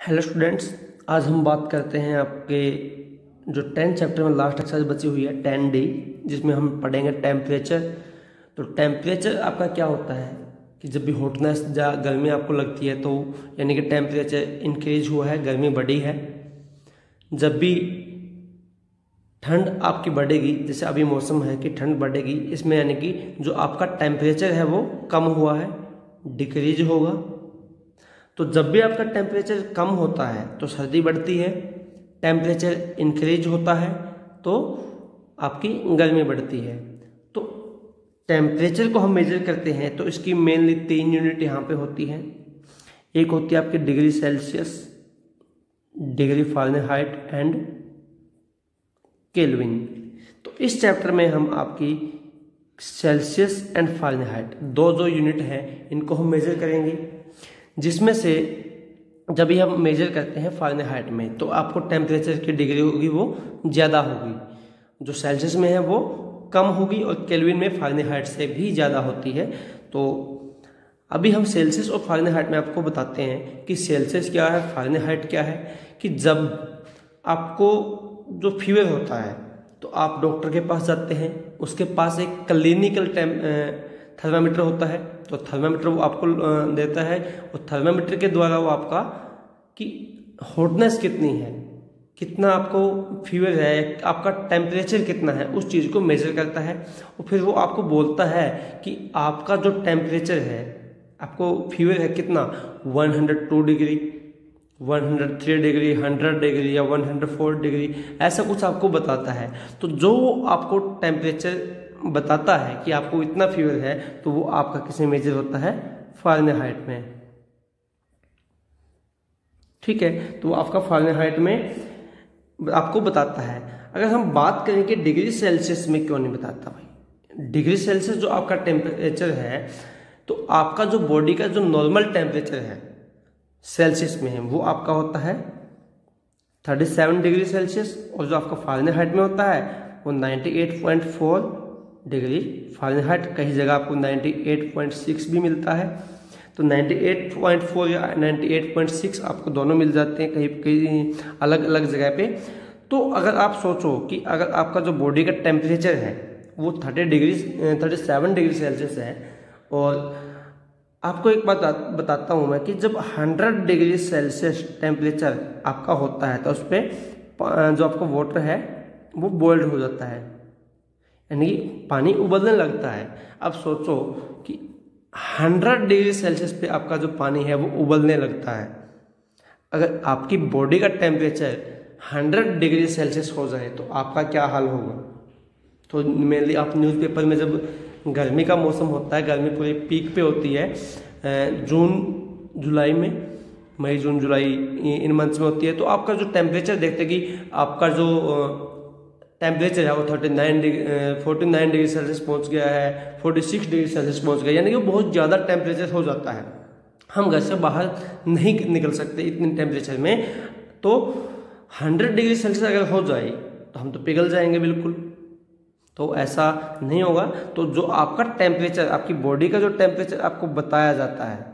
Hello students, आज हम बात करते हैं आपके जो 10 चैप्टर में लास्ट एक्सरसाइज बची हुई है 10D, जिसमें हम पढ़ेंगे टेम्परेचर। तो टेम्परेचर आपका क्या होता है कि जब भी हॉटनेस या गर्मी आपको लगती है तो यानी कि टेम्परेचर इंक्रीज हुआ है, गर्मी बढ़ी है। जब भी ठंड आपकी बढ़ेगी, जैसे अभी मौसम है कि ठंड बढ़ेगी, इसमें यानी कि जो आपका टेम्परेचर है वो कम हुआ है, डिक्रीज होगा। तो जब भी आपका टेम्परेचर कम होता है तो सर्दी बढ़ती है, टेम्परेचर इंक्रीज होता है तो आपकी गर्मी बढ़ती है। तो टेम्परेचर को हम मेजर करते हैं तो इसकी मेनली 3 यूनिट यहाँ पे होती हैं। एक होती है आपकी degree Celsius, degree Fahrenheit and kelvin. तो इस चैप्टर में हम आपकी सेल्सियस एंड फ़ारेनहाइट दो जो यूनिट हैं इनको हम मेजर करेंगे, जिसमें से जब भी हम मेजर करते हैं फ़ारेनहाइट में तो आपको टेम्परेचर की डिग्री होगी वो ज़्यादा होगी, जो सेल्सियस में है वो कम होगी और केल्विन में फ़ारेनहाइट से भी ज़्यादा होती है। तो अभी हम सेल्सियस और फ़ारेनहाइट में आपको बताते हैं कि सेल्सियस क्या है, फ़ारेनहाइट क्या है। कि जब आपको जो फीवर होता है तो आप डॉक्टर के पास जाते हैं, उसके पास एक क्लिनिकल थर्मामीटर होता है, तो थर्मामीटर वो आपको देता है और थर्मामीटर के द्वारा वो आपका कि हॉटनेस कितनी है, कितना आपको फीवर है, आपका टेम्परेचर कितना है, उस चीज़ को मेजर करता है। और फिर वो आपको बोलता है कि आपका जो टेम्परेचर है, आपको फीवर है कितना, 102 डिग्री, 103 डिग्री, 100 डिग्री या 104 डिग्री, ऐसा कुछ आपको बताता है। तो जो आपको टेम्परेचर बताता है कि आपको इतना फीवर है तो वो आपका किस में मेजर होता है, फ़ारेनहाइट में। ठीक है, तो आपका फ़ारेनहाइट में आपको बताता है। अगर हम बात करें कि डिग्री सेल्सियस में क्यों नहीं बताता भाई, डिग्री सेल्सियस जो आपका टेम्परेचर है तो आपका जो बॉडी का जो नॉर्मल टेम्परेचर है सेल्सियस में है वो आपका होता है 37 डिग्री सेल्सियस, और जो आपका फ़ारेनहाइट में होता है वो 98.4 डिग्री फ़ारेनहाइट। कई जगह आपको 98.6 भी मिलता है, तो 98.4 या 98.6 आपको दोनों मिल जाते हैं कहीं कहीं अलग अलग जगह पे। तो अगर आप सोचो कि अगर आपका जो बॉडी का टेम्परेचर है वो 37 डिग्री सेल्सियस है, और आपको एक बात बताता हूँ मैं कि जब 100 डिग्री सेल्सियस टेम्परेचर आपका होता है तो उस पर जो आपका वाटर है वो बॉइल्ड हो जाता है, यानी कि पानी उबलने लगता है। अब सोचो कि 100 डिग्री सेल्सियस पे आपका जो पानी है वो उबलने लगता है। अगर आपकी बॉडी का टेम्परेचर 100 डिग्री सेल्सियस हो जाए तो आपका क्या हाल होगा। तो मेनली आप न्यूज़पेपर में जब गर्मी का मौसम होता है, गर्मी पूरी पीक पे होती है जून जुलाई में, मई जून जुलाई इन मंथ्स में होती है, तो आपका जो टेम्परेचर देखते कि आपका जो टेम्परेचर है वो 49 डिग्री सेल्सियस पहुंच गया है, 46 डिग्री सेल्सियस पहुंच गया, यानी कि बहुत ज़्यादा टेम्परेचर हो जाता है। हम घर से बाहर नहीं निकल सकते इतने टेम्परेचर में। तो 100 डिग्री सेल्सियस अगर हो जाए तो हम तो पिघल जाएंगे बिल्कुल, तो ऐसा नहीं होगा। तो जो आपका टेम्परेचर, आपकी बॉडी का जो टेम्परेचर आपको बताया जाता है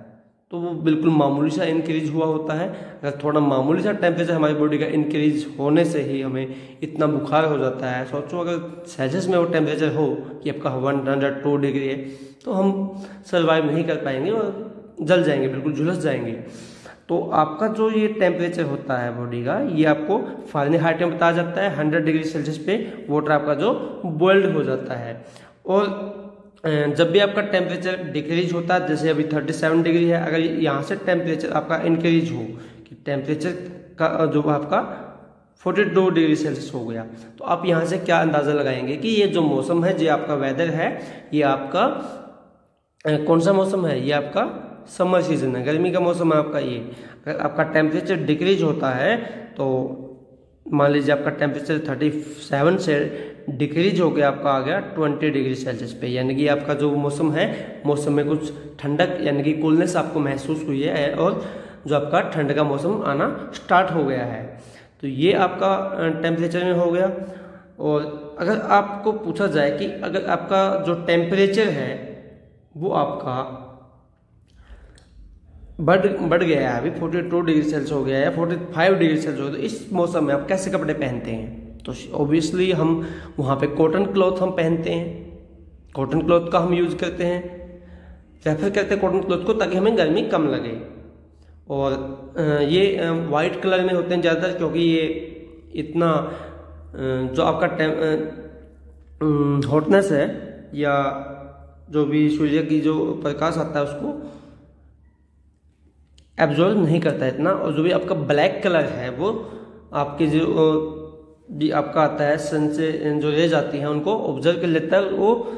तो वो बिल्कुल मामूली सा इंक्रीज हुआ होता है। अगर थोड़ा मामूली सा टेम्परेचर हमारी बॉडी का इंक्रीज होने से ही हमें इतना बुखार हो जाता है। सोचो अगर सेल्सियस में वो टेम्परेचर हो कि आपका 102 डिग्री है तो हम सर्वाइव नहीं कर पाएंगे और जल जाएंगे, बिल्कुल झुलस जाएंगे। तो आपका जो ये टेम्परेचर होता है बॉडी का, ये आपको फ़ारेनहाइट में बताया जाता है। 100 डिग्री सेल्सियस पे वाटर आपका जो बॉइल्ड हो जाता है। और जब भी आपका टेम्परेचर डिक्रीज होता है, जैसे अभी 37 डिग्री है, अगर यहाँ से टेम्परेचर आपका इंक्रीज हो कि टेम्परेचर का जो आपका 42 डिग्री सेल्सियस हो गया, तो आप यहाँ से क्या अंदाज़ा लगाएंगे कि ये जो मौसम है, ये आपका वेदर है, ये आपका कौन सा मौसम है, ये आपका समर सीजन है, गर्मी का मौसम है आपका ये। अगर आपका टेम्परेचर डिक्रीज होता है तो मान लीजिए आपका टेम्परेचर 37 से डिक्रीज हो गया, आपका आ गया 20 डिग्री सेल्सियस पे, यानी कि आपका जो मौसम है, मौसम में कुछ ठंडक यानी कि कूलनेस आपको महसूस हुई है और जो आपका ठंड का मौसम आना स्टार्ट हो गया है। तो ये आपका टेम्परेचर में हो गया। और अगर आपको पूछा जाए कि अगर आपका जो टेम्परेचर है वो आपका बढ़ गया है, अभी 42 डिग्री सेल्सियस हो गया है, 45 डिग्री सेल्सियस हो गया, तो इस मौसम में आप कैसे कपड़े पहनते हैं? तो ऑब्वियसली हम वहाँ पे कॉटन क्लॉथ हम पहनते हैं, कॉटन क्लॉथ का हम यूज करते हैं, प्रेफर करते हैं कॉटन क्लॉथ को, ताकि हमें गर्मी कम लगे। और ये वाइट कलर में होते हैं ज़्यादातर, क्योंकि ये इतना जो आपका हॉटनेस है या जो भी सूर्य की जो प्रकाश आता है उसको एब्जॉर्ब नहीं करता है इतना। और जो भी आपका ब्लैक कलर है वो आपके जो भी आपका आता है सन से जो रेज आती हैं उनको ऑब्जर्व कर लेता है, वो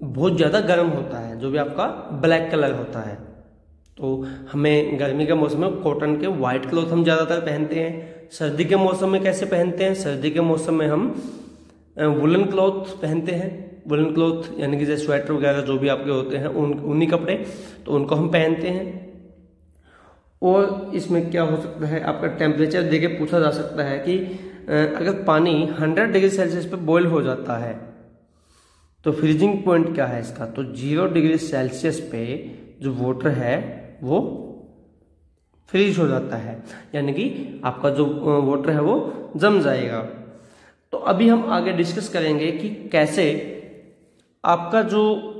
बहुत ज़्यादा गर्म होता है जो भी आपका ब्लैक कलर होता है। तो हमें गर्मी के मौसम में कॉटन के वाइट क्लॉथ हम ज़्यादातर पहनते हैं। सर्दी के मौसम में कैसे पहनते हैं? सर्दी के मौसम में हम वुलन क्लॉथ पहनते हैं। वुलन क्लॉथ यानी कि जैसे स्वेटर वगैरह जो भी आपके होते हैं ऊनी कपड़े, तो उनको हम पहनते हैं। और इसमें क्या हो सकता है, आपका टेम्परेचर देके पूछा जा सकता है कि अगर पानी 100 डिग्री सेल्सियस पे बॉयल हो जाता है तो फ्रीजिंग पॉइंट क्या है इसका? तो 0 डिग्री सेल्सियस पे जो वाटर है वो फ्रीज हो जाता है, यानी कि आपका जो वाटर है वो जम जाएगा। तो अभी हम आगे डिस्कस करेंगे कि कैसे आपका जो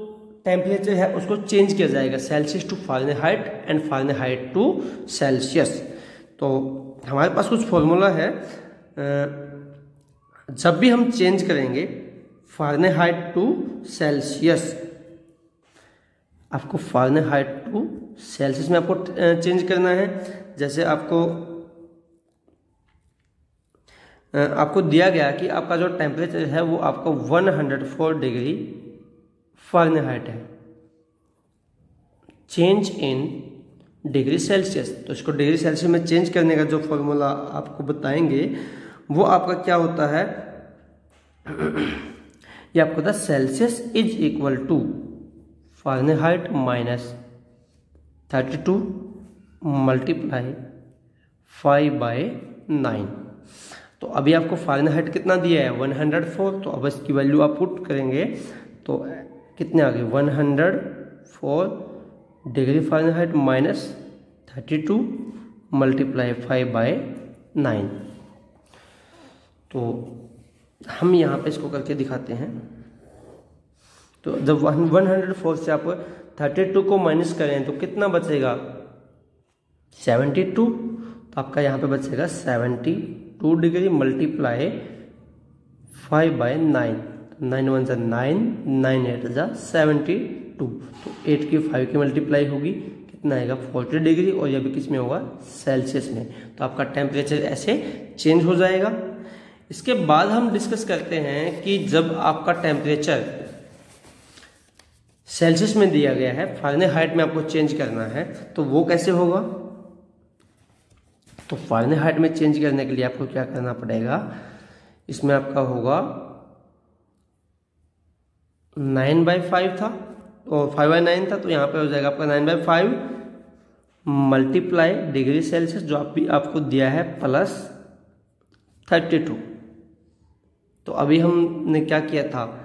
टेम्परेचर है उसको चेंज किया जाएगा, Celsius to Fahrenheit and Fahrenheit to Celsius. तो हमारे पास कुछ फॉर्मूला है, जब भी हम चेंज करेंगे फ़ारेनहाइट टू सेल्सियस, आपको फ़ारेनहाइट टू सेल्सियस में आपको चेंज करना है। जैसे आपको दिया गया कि आपका जो टेम्परेचर है वो आपका 104 डिग्री फ़ारेनहाइट है, चेंज इन डिग्री सेल्सियस। तो इसको डिग्री सेल्सियस में चेंज करने का जो फॉर्मूला आपको बताएंगे वो आपका क्या होता है, ये आपको होता है Celsius is equal to Fahrenheit minus 32 multiply 5/9। तो अभी आपको फ़ारेनहाइट कितना दिया है 104, तो अब इसकी वैल्यू आप पुट करेंगे तो कितने आ गए 104 डिग्री फ़ारेनहाइट माइनस 32 मल्टीप्लाई 5/9। तो हम यहाँ पे इसको करके दिखाते हैं। तो जब 104 से आप 32 को माइनस करें तो कितना बचेगा 72, तो आपका यहाँ पे बचेगा 72 डिग्री मल्टीप्लाई 5/9, 9 1 जा 9, 9 8 जा 72, तो 8 की 5 की मल्टीप्लाई होगी, कितना आएगा 40 डिग्री, और यह भी किस में होगा सेल्सियस में। तो आपका टेम्परेचर ऐसे चेंज हो जाएगा। इसके बाद हम डिस्कस करते हैं कि जब आपका टेम्परेचर सेल्सियस में दिया गया है, फ़ारेनहाइट में आपको चेंज करना है, तो वो कैसे होगा। तो फ़ारेनहाइट में चेंज करने के लिए आपको क्या करना पड़ेगा, इसमें आपका होगा 9/5 था और 5/9 था, तो यहाँ पे हो जाएगा आपका 9/5 मल्टीप्लाई डिग्री सेल्सियस जो आपको दिया है प्लस 32। तो अभी हमने क्या किया था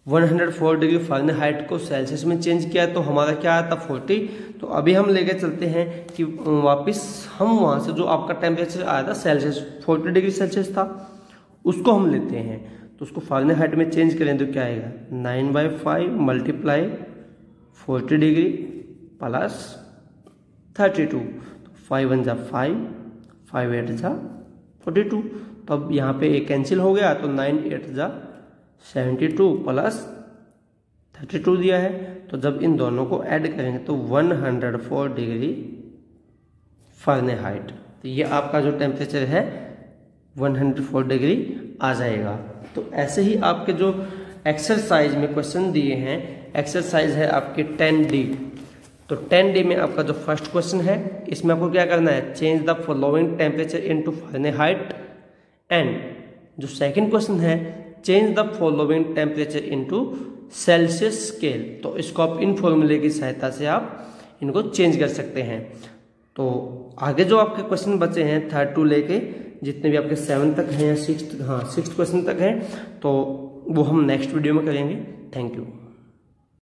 104 डिग्री फ़ारेनहाइट को सेल्सियस में चेंज किया, तो हमारा क्या आया था 40। तो अभी हम लेके चलते हैं कि वापस हम वहाँ से जो आपका टेम्परेचर आया था सेल्सियस 40 डिग्री सेल्सियस था उसको हम लेते हैं, तो उसको फ़ारेनहाइट में चेंज करें तो क्या आएगा 9/5 मल्टीप्लाई 40 डिग्री प्लस 32, 5 1 जा 5, 5 8 जा 42। तो अब यहाँ पे एक कैंसिल हो गया, तो 9 8 जा 72 प्लस 32 दिया है, तो जब इन दोनों को ऐड करेंगे तो 104 डिग्री फ़ारेनहाइट, तो ये आपका जो टेम्परेचर है 104 डिग्री आ जाएगा। तो ऐसे ही आपके जो एक्सरसाइज में क्वेश्चन दिए हैं, एक्सरसाइज है आपके 10D। तो 10D में आपका जो फर्स्ट क्वेश्चन है इसमें आपको क्या करना है, change the following temperature into Fahrenheit, and जो सेकंड क्वेश्चन है change the following temperature into Celsius scale. तो इसको आप इन फॉर्मूले की सहायता से आप इनको चेंज कर सकते हैं। तो आगे जो आपके क्वेश्चन बचे हैं 3rd to लेके जितने भी आपके 7 तक हैं या 6th क्वेश्चन तक हैं, तो वो हम नेक्स्ट वीडियो में करेंगे। Thank you.